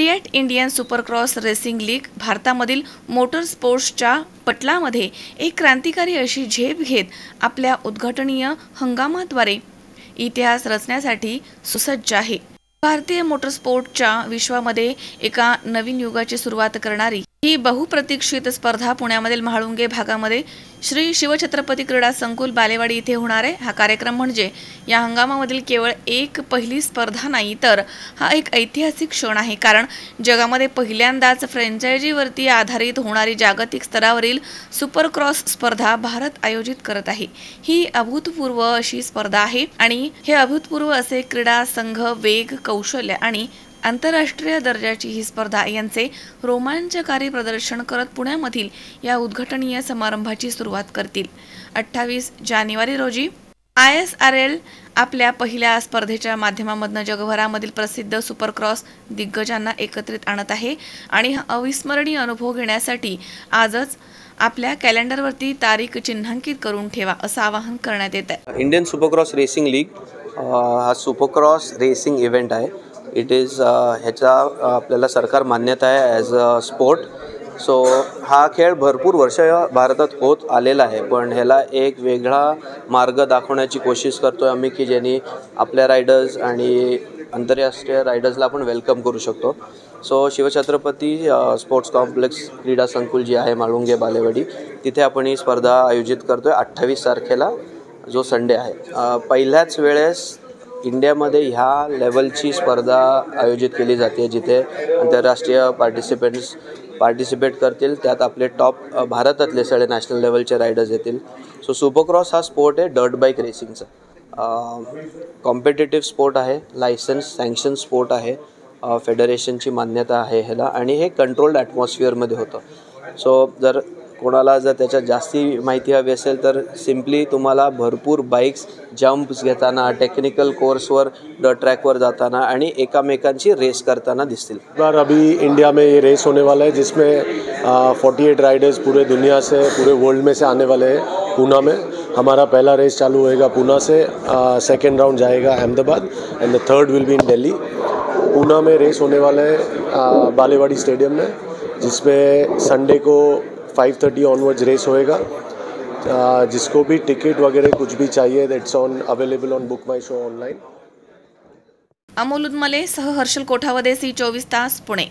CEAT Indian supercross racing league भारतामधील motor स्पोर्ट्सच्या पटलामध्ये एक क्रांतिकारी अशी झेप घेत आपल्या उद्घाटनीय हंगामाद्वारे इतिहास रचण्यासाठी सुसज्ज आहे। भारतीय मोटरस्पोर्टच्या विश्वामध्ये एका नवीन युगाची सुरुवात करणारी ही बहुप्रतीक्षित स्पर्धा पुण्यामधील म्हाळुंगे भागामध्ये श्री शिवछत्रपती क्रीडा संकुल बालेवाडी इथे होणार आहे। हा कार्यक्रम म्हणजे या हंगामामधील केवळ एक पहिली स्पर्धा नाही, तर हा एक ऐतिहासिक क्षण आहे, कारण जगामध्ये पहिल्यांदाच फ्रँचायझीवरती आधारित होणारी जागतिक स्तरावरील सुपरक्रॉस स्पर्धा भारत आयोजित करत आहे। ही अभूतपूर्व अशी स्पर्धा आहे आणि हे अभूतपूर्व असे क्रीडा संघ, वेग, कौशल्य आणि आंतरराष्ट्रीय दर्जाची ही स्पर्धा यांचे रोमांचकारी प्रदर्शन करत पुण्यामधील या उद्घाटनीय समारंभाची सुरुवात करतील। 28 जानेवारी रोजी ISRL आपल्या पहिल्या स्पर्धेच्या माध्यमामधून जगभरामधील प्रसिद्ध सुपरक्रॉस दिग्गजांना एकत्रित आणत आहे आणि हा अविस्मरणीय अनुभव घेण्यासाठी आजच आपल्या कॅलेंडरवरती तारीख चिन्हांकित करून ठेवा असं आवाहन करण्यात येत आहे। इंडियन सुपरक्रॉस रेसिंग लीग हा सुपरक्रॉस रेसिंग इव्हेंट आहे। इट इज ह्याचा आपल्याला सरकार मान्यता आहे ॲज अ स्पोर्ट। सो हा खेळ भरपूर वर्ष भारतात होत आलेला आहे, पण ह्याला एक वेगळा मार्ग दाखवण्याची कोशिश करतो आहे आम्ही, की ज्यांनी आपल्या रायडर्स आणि आंतरराष्ट्रीय रायडर्सला आपण वेलकम करू शकतो। सो शिवछत्रपती स्पोर्ट्स कॉम्प्लेक्स क्रीडा संकुल जी आहे म्हाळुंगे बालेवाडी, तिथे आपण ही स्पर्धा आयोजित करतो आहे 28 तारखेला, जो संडे आहे। पहिल्याच वेळेस इंडियामध्ये ह्या लेवलची स्पर्धा आयोजित केली जाते, जिथे आंतरराष्ट्रीय पार्टिसिपेट करतील। त्यात आपले टॉप भारतातले सगळे नॅशनल लेवलचे रायडर्स येतील। सो सुपरक्रॉस हा स्पोर्ट आहे डर्ट बाईक रेसिंगचा। कॉम्पिटिटिव्ह स्पोर्ट आहे, लायसन्स सँक्शन स्पोर्ट आहे, फेडरेशनची मान्यता आहे ह्याला, आणि हे कंट्रोल्ड ॲटमॉस्फिअरमध्ये होतं। सो जर कोणाला त्याच्यात जास्ती माहिती हवी असेल तर सिम्पली तुम्हाला भरपूर बाइक्स जंप्स घेताना, टेक्निकल कोर्सवर ट्रैकवर जाताना आणि एकामेकांची रेस करताना दिसतील। बार अभी इंडिया में ये रेस होने वाला है, जिसमें 48 राइडर्स पूरे दुनिया से, पूरे वर्ल्ड में से आने वाले हैं। पूना में हमारा पहला रेस चालू होएगा पूना से, सेकेंड राउंड जाएगा Ahmedabad end the third will be in Delhi. Poona में रेस होने वाला है बालेवाड़ी स्टेडियम में, जिसमें संडे को 5:30 ऑनवर्ड्स रेस होएगा। जिसको भी टिकट वगैरह कुछ भी चाहिए, that's on available on book my show online. Amol उदमले सह हर्षल कोठावदे, C24 तास, पुणे।